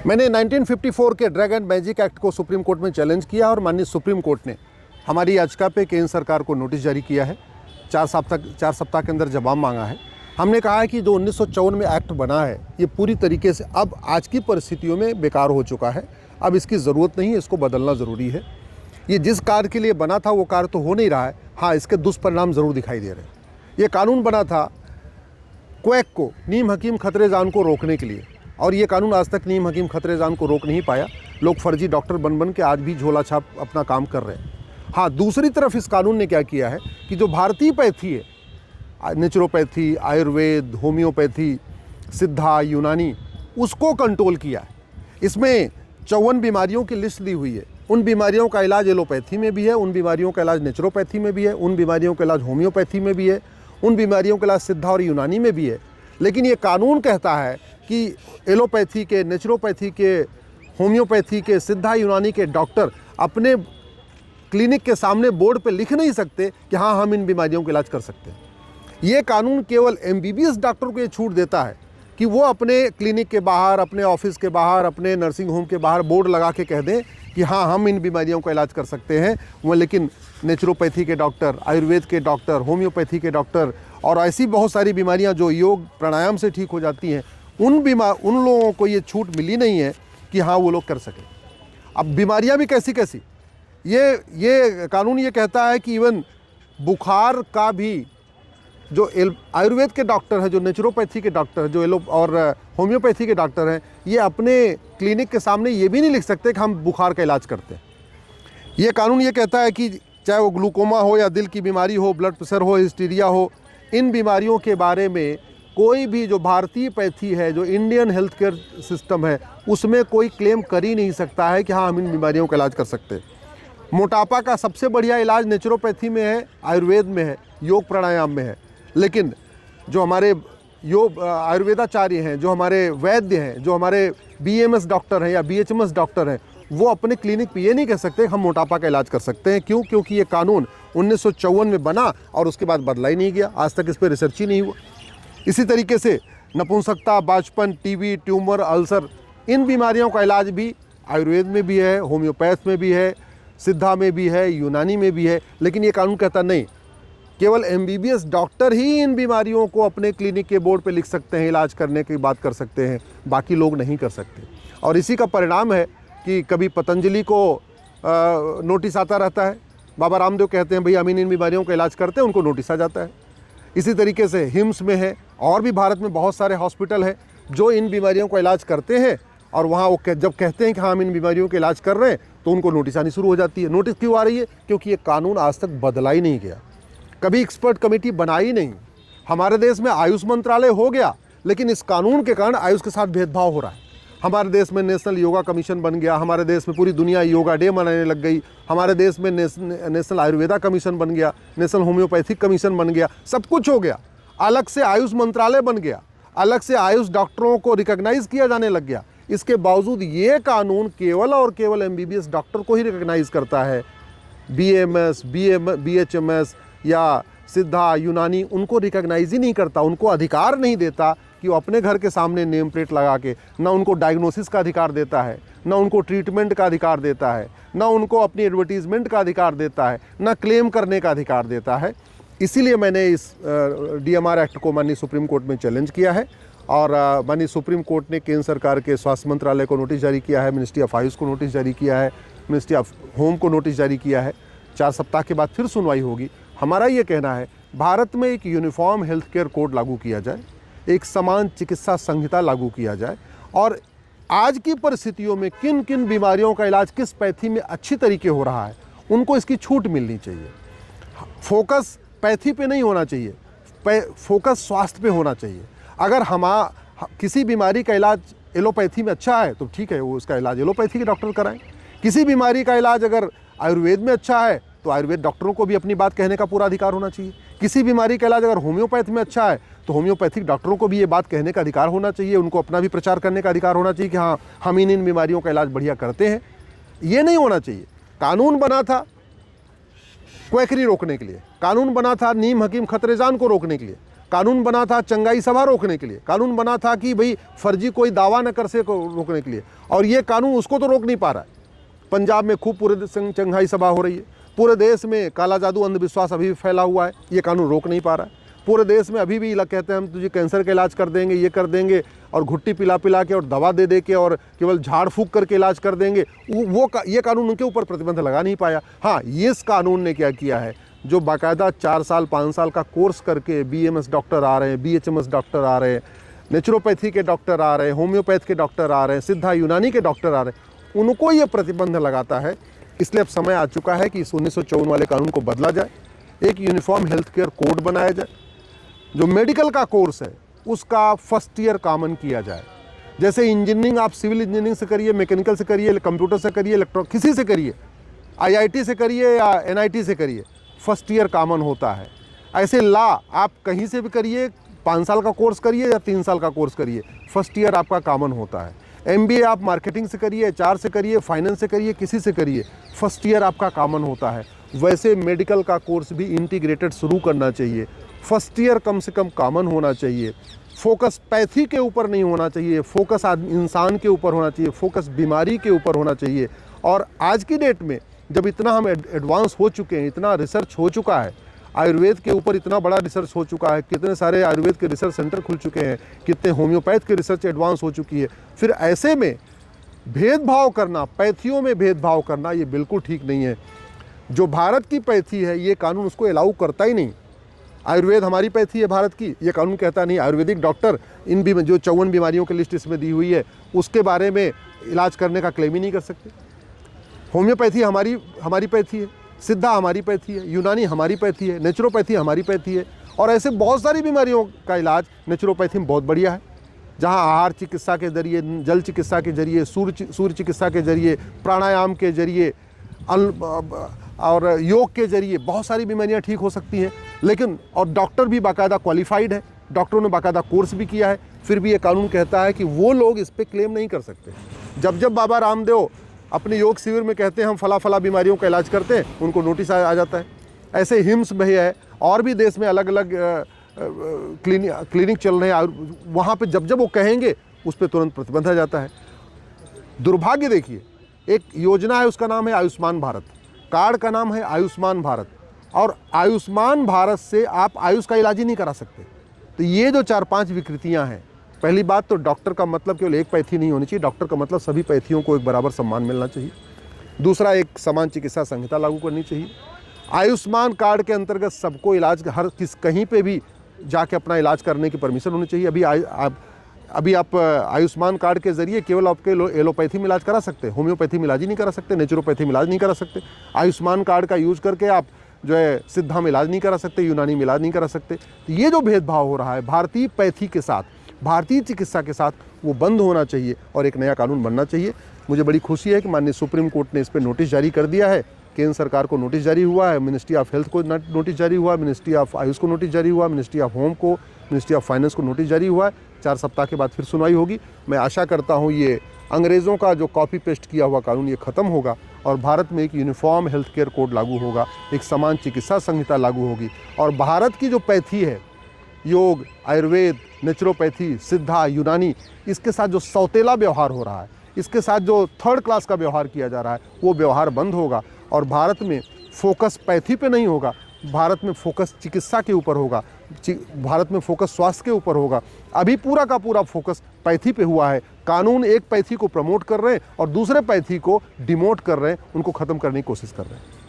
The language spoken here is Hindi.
मैंने 1954 के ड्रग एंड मैजिक एक्ट को सुप्रीम कोर्ट में चैलेंज किया और माननीय सुप्रीम कोर्ट ने हमारी याचिका पे केंद्र सरकार को नोटिस जारी किया है। 4 सप्ताह के अंदर जवाब मांगा है। हमने कहा है कि जो 1954 में एक्ट बना है ये पूरी तरीके से अब आज की परिस्थितियों में बेकार हो चुका है। अब इसकी ज़रूरत नहीं है, इसको बदलना ज़रूरी है। ये जिस कार्य के लिए बना था वो कार्य तो हो नहीं रहा है। हाँ, इसके दुष्परिणाम ज़रूर दिखाई दे रहे हैं। ये कानून बना था क्वैक को, नीम हकीम खतरे जान को रोकने के लिए, और ये कानून आज तक नीम हकीम खतरे जान को रोक नहीं पाया। लोग फर्जी डॉक्टर बन के आज भी झोला छाप अपना काम कर रहे हैं। हाँ, दूसरी तरफ इस कानून ने क्या किया है कि जो भारतीय पैथी है, नेचुरोपैथी, आयुर्वेद, होम्योपैथी, सिद्धा, यूनानी, उसको कंट्रोल किया है। इसमें 54 बीमारियों की लिस्ट दी हुई है। उन बीमारियों का इलाज एलोपैथी में भी है, उन बीमारियों का इलाज नेचुरोपैथी में भी है, उन बीमारियों का इलाज होम्योपैथी में भी है, उन बीमारियों का इलाज सिद्धा और यूनानी में भी है। लेकिन ये कानून कहता है कि एलोपैथी के, नेचुरोपैथी के, होम्योपैथी के, सिद्धा, यूनानी के डॉक्टर अपने क्लिनिक के सामने बोर्ड पे लिख नहीं सकते कि हाँ, हम इन बीमारियों का इलाज कर सकते हैं। ये कानून केवल MBBS डॉक्टर को ये छूट देता है कि वो अपने क्लिनिक के बाहर, अपने ऑफिस के बाहर, अपने नर्सिंग होम के बाहर बोर्ड लगा के कह दें कि हाँ, हम इन बीमारियों का इलाज कर सकते हैं। वो लेकिन नेचुरोपैथी के डॉक्टर, आयुर्वेद के डॉक्टर, होम्योपैथी के डॉक्टर और ऐसी बहुत सारी बीमारियां जो योग प्राणायाम से ठीक हो जाती हैं, उन लोगों को ये छूट मिली नहीं है कि हाँ, वो लोग कर सकें। अब बीमारियां भी कैसी कैसी, ये कानून ये कहता है कि इवन बुखार का भी जो आयुर्वेद के डॉक्टर हैं, जो नेचुरोपैथी के डॉक्टर हैं, जो और होम्योपैथी के डॉक्टर हैं, ये अपने क्लिनिक के सामने ये भी नहीं लिख सकते कि हम बुखार का इलाज करते हैं। ये कानून ये कहता है कि चाहे वो ग्लूकोमा हो या दिल की बीमारी हो, ब्लड प्रेशर हो, हिस्टीरिया हो, इन बीमारियों के बारे में कोई भी जो भारतीय पैथी है, जो इंडियन हेल्थ केयर सिस्टम है, उसमें कोई क्लेम कर ही नहीं सकता है कि हाँ, हम इन बीमारियों का इलाज कर सकते हैं। मोटापा का सबसे बढ़िया इलाज नेचुरोपैथी में है, आयुर्वेद में है, योग प्राणायाम में है। लेकिन जो हमारे आयुर्वेदाचार्य हैं, जो हमारे वैद्य हैं, जो हमारे BMS डॉक्टर हैं या BHMS डॉक्टर हैं, वो अपने क्लिनिक पे ये नहीं कह सकते हम मोटापा का इलाज कर सकते हैं। क्यों? क्योंकि ये कानून 1954 में बना और उसके बाद बदला ही नहीं गया। आज तक इस पर रिसर्च ही नहीं हुआ। इसी तरीके से नपुंसकता, बाचपन, TB, ट्यूमर, अल्सर, इन बीमारियों का इलाज भी आयुर्वेद में भी है, होम्योपैथ में भी है, सिद्धा में भी है, यूनानी में भी है। लेकिन ये कानून कहता नहीं, केवल MBBS डॉक्टर ही इन बीमारियों को अपने क्लिनिक के बोर्ड पे लिख सकते हैं, इलाज करने की बात कर सकते हैं, बाकी लोग नहीं कर सकते। और इसी का परिणाम है कि कभी पतंजलि को नोटिस आता रहता है, बाबा रामदेव कहते हैं भाई हम इन बीमारियों का इलाज करते हैं, उनको नोटिस आ जाता है। इसी तरीके से हिम्स में है, और भी भारत में बहुत सारे हॉस्पिटल हैं जो इन बीमारियों का इलाज करते हैं, और वहाँ वो जब कहते हैं कि हाँ, हम इन बीमारियों का इलाज कर रहे हैं, तो उनको नोटिस आनी शुरू हो जाती है। नोटिस क्यों आ रही है? क्योंकि ये कानून आज तक बदला ही नहीं गया, कभी एक्सपर्ट कमेटी बनाई नहीं। हमारे देश में आयुष मंत्रालय हो गया, लेकिन इस कानून के कारण आयुष के साथ भेदभाव हो रहा है। हमारे देश में नेशनल योगा कमीशन बन गया, हमारे देश में पूरी दुनिया योगा डे मनाने लग गई, हमारे देश में नेशनल आयुर्वेदा कमीशन बन गया, नेशनल होम्योपैथिक कमीशन बन गया, सब कुछ हो गया। अलग से आयुष मंत्रालय बन गया, अलग से आयुष डॉक्टरों को रिकॉग्नाइज किया जाने लग गया। इसके बावजूद ये कानून केवल और केवल MBBS डॉक्टर को ही रिकॉग्नाइज करता है। BMS, BHMS या सिद्धा, यूनानी, उनको रिकॉग्नाइज ही नहीं करता, उनको अधिकार नहीं देता कि वो अपने घर के सामने नेम प्लेट लगा के, ना उनको डायग्नोसिस का अधिकार देता है, ना उनको ट्रीटमेंट का अधिकार देता है, ना उनको अपनी एडवर्टीजमेंट का अधिकार देता है, ना क्लेम करने का अधिकार देता है। इसीलिए मैंने इस DMR एक्ट को माननीय सुप्रीम कोर्ट में चैलेंज किया है, और माननीय सुप्रीम कोर्ट ने केंद्र सरकार के स्वास्थ्य मंत्रालय को नोटिस जारी किया है, मिनिस्ट्री ऑफ आयुष को नोटिस जारी किया है, मिनिस्ट्री ऑफ होम को नोटिस जारी किया है। 4 सप्ताह के बाद फिर सुनवाई होगी। हमारा ये कहना है, भारत में एक यूनिफॉर्म हेल्थ केयर कोड लागू किया जाए, एक समान चिकित्सा संहिता लागू किया जाए, और आज की परिस्थितियों में किन किन बीमारियों का इलाज किस पैथी में अच्छी तरीके हो रहा है, उनको इसकी छूट मिलनी चाहिए। फोकस पैथी पे नहीं होना चाहिए, फोकस स्वास्थ्य पे होना चाहिए। अगर किसी बीमारी का इलाज एलोपैथी में अच्छा है तो ठीक है, वो उसका इलाज एलोपैथी के डॉक्टर कराएं। किसी बीमारी का इलाज अगर आयुर्वेद में अच्छा है तो आयुर्वेद डॉक्टरों को भी अपनी बात कहने का पूरा अधिकार होना चाहिए। किसी बीमारी का इलाज अगर होम्योपैथ में अच्छा है तो होम्योपैथिक डॉक्टरों को भी ये बात कहने का अधिकार होना चाहिए, उनको अपना भी प्रचार करने का अधिकार होना चाहिए कि हाँ, हम इन बीमारियों का इलाज बढ़िया करते हैं। ये नहीं होना चाहिए। कानून बना था क्वैकरी रोकने के लिए, कानून बना था नीम हकीम खतरेजान को रोकने के लिए, कानून बना था चंगाई सभा रोकने के लिए, कानून बना था कि भाई फर्जी कोई दावा न कर सके रोकने के लिए, और ये कानून उसको तो रोक नहीं पा रहा है। पंजाब में खूब पूरे चंगाई सभा हो रही है, पूरे देश में काला जादू अंधविश्वास अभी भी फैला हुआ है, ये कानून रोक नहीं पा रहा है। पूरे देश में अभी भी कहते हैं हम तुझे कैंसर का इलाज कर देंगे, ये कर देंगे, और घुट्टी पिला पिला के और दवा दे दे के और केवल झाड़ फूक करके इलाज कर देंगे, ये कानून उनके ऊपर प्रतिबंध लगा नहीं पाया। हाँ, ये इस कानून ने क्या किया है, जो बाकायदा 4 साल 5 साल का कोर्स करके BMS डॉक्टर आ रहे हैं, BHMS डॉक्टर आ रहे हैं, नेचुरोपैथी के डॉक्टर आ रहे हैं, होम्योपैथ के डॉक्टर आ रहे हैं, सिद्धा यूनानी के डॉक्टर आ रहे हैं, उनको ये प्रतिबंध लगाता है। इसलिए अब समय आ चुका है कि इस 1954 वाले कानून को बदला जाए, एक यूनिफॉर्म हेल्थ केयर कोड बनाया जाए, जो मेडिकल का कोर्स है उसका फर्स्ट ईयर कॉमन किया जाए। जैसे इंजीनियरिंग आप सिविल इंजीनियरिंग से करिए, मैकेनिकल से करिए, कंप्यूटर से करिए, किसी से करिए, IIT से करिए या NIT से करिए, फर्स्ट ईयर कॉमन होता है। ऐसे लॉ आप कहीं से भी करिए, 5 साल का कोर्स करिए या 3 साल का कोर्स करिए, फर्स्ट ईयर आपका कॉमन होता है। MBA आप मार्केटिंग से करिए, HR से करिए, फाइनेंस से करिए, किसी से करिए, फर्स्ट ईयर आपका कॉमन होता है। वैसे मेडिकल का कोर्स भी इंटीग्रेटेड शुरू करना चाहिए, फर्स्ट ईयर कम से कम कॉमन होना चाहिए। फोकस पैथी के ऊपर नहीं होना चाहिए, फोकस इंसान के ऊपर होना चाहिए, फोकस बीमारी के ऊपर होना चाहिए। और आज की डेट में जब इतना हम एडवांस हो चुके हैं, इतना रिसर्च हो चुका है, आयुर्वेद के ऊपर इतना बड़ा रिसर्च हो चुका है, कितने सारे आयुर्वेद के रिसर्च सेंटर खुल चुके हैं, कितने होम्योपैथ के रिसर्च एडवांस हो चुकी है, फिर ऐसे में भेदभाव करना, पैथियों में भेदभाव करना, ये बिल्कुल ठीक नहीं है। जो भारत की पैथी है ये कानून उसको अलाउ करता ही नहीं। आयुर्वेद हमारी पैथी है भारत की, ये कानून कहता नहीं आयुर्वेदिक डॉक्टर इन भी जो 54 बीमारियों की लिस्ट इसमें दी हुई है उसके बारे में इलाज करने का क्लेम ही नहीं कर सकते। होम्योपैथी हमारी पैथी है, सिद्धा हमारी पैथी है, यूनानी हमारी पैथी है, नेचुरोपैथी हमारी पैथी है, और ऐसे बहुत सारी बीमारियों का इलाज नेचुरोपैथी में बहुत बढ़िया है। जहाँ आहार चिकित्सा के जरिए, जल चिकित्सा के जरिए, सूर्य चिकित्सा के जरिए, प्राणायाम के जरिए और योग के जरिए बहुत सारी बीमारियां ठीक हो सकती हैं। लेकिन और डॉक्टर भी बाकायदा क्वालिफाइड है, डॉक्टरों ने बाकायदा कोर्स भी किया है, फिर भी ये कानून कहता है कि वो लोग इस पर क्लेम नहीं कर सकते। जब बाबा रामदेव अपने योग शिविर में कहते हैं हम फला बीमारियों का इलाज करते हैं, उनको नोटिस आ जाता है। ऐसे हिम्स भी है, और भी देश में अलग अलग क्लिनिक चल रहे हैं, वहाँ पे जब वो कहेंगे उस पर तुरंत प्रतिबंध आ जाता है। दुर्भाग्य देखिए, एक योजना है उसका नाम है आयुष्मान भारत, कार्ड का नाम है आयुष्मान भारत, और आयुष्मान भारत से आप आयुष का इलाज ही नहीं करा सकते। तो ये जो 4-5 विकृतियाँ हैं, पहली बात तो डॉक्टर का मतलब केवल एक पैथी नहीं होनी चाहिए, डॉक्टर का मतलब सभी पैथियों को एक बराबर सम्मान मिलना चाहिए। दूसरा, एक समान चिकित्सा संहिता लागू करनी चाहिए। आयुष्मान कार्ड के अंतर्गत सबको इलाज कहीं पे भी जाके अपना इलाज करने की परमिशन होनी चाहिए। अभी आप आयुष्मान कार्ड के जरिए केवल आपके एलोपैथी में इलाज करा सकते हैं, होम्योपैथी में इलाज ही नहीं करा सकते, नेचुरोपैथी में इलाज नहीं करा सकते। आयुष्मान कार्ड का यूज़ करके आप जो है सिद्धा में इलाज नहीं करा सकते, यूनानी में इलाज नहीं करा सकते। तो ये जो भेदभाव हो रहा है भारतीय पैथी के साथ, भारतीय चिकित्सा के साथ, वो बंद होना चाहिए और एक नया कानून बनना चाहिए। मुझे बड़ी खुशी है कि माननीय सुप्रीम कोर्ट ने इस पर नोटिस जारी कर दिया है। केंद्र सरकार को नोटिस जारी हुआ है, मिनिस्ट्री ऑफ हेल्थ को नोटिस जारी हुआ, मिनिस्ट्री ऑफ आयुष को नोटिस जारी हुआ, मिनिस्ट्री ऑफ होम को, मिनिस्ट्री ऑफ फाइनेंस को नोटिस जारी हुआ है। 4 सप्ताह के बाद फिर सुनवाई होगी। मैं आशा करता हूँ ये अंग्रेज़ों का जो कॉपी पेस्ट किया हुआ कानून ये ख़त्म होगा और भारत में एक यूनिफॉर्म हेल्थ केयर कोड लागू होगा, एक समान चिकित्सा संहिता लागू होगी, और भारत की जो पैथी है, योग, आयुर्वेद, नेचुरोपैथी, सिद्धा, यूनानी, इसके साथ जो सौतेला व्यवहार हो रहा है, इसके साथ जो थर्ड क्लास का व्यवहार किया जा रहा है, वो व्यवहार बंद होगा और भारत में फोकस पैथी पे नहीं होगा, भारत में फोकस चिकित्सा के ऊपर होगा, भारत में फोकस स्वास्थ्य के ऊपर होगा। अभी पूरा का पूरा फोकस पैथी पे हुआ है। कानून एक पैथी को प्रमोट कर रहे हैं और दूसरे पैथी को डिमोट कर रहे हैं, उनको ख़त्म करने की कोशिश कर रहे हैं।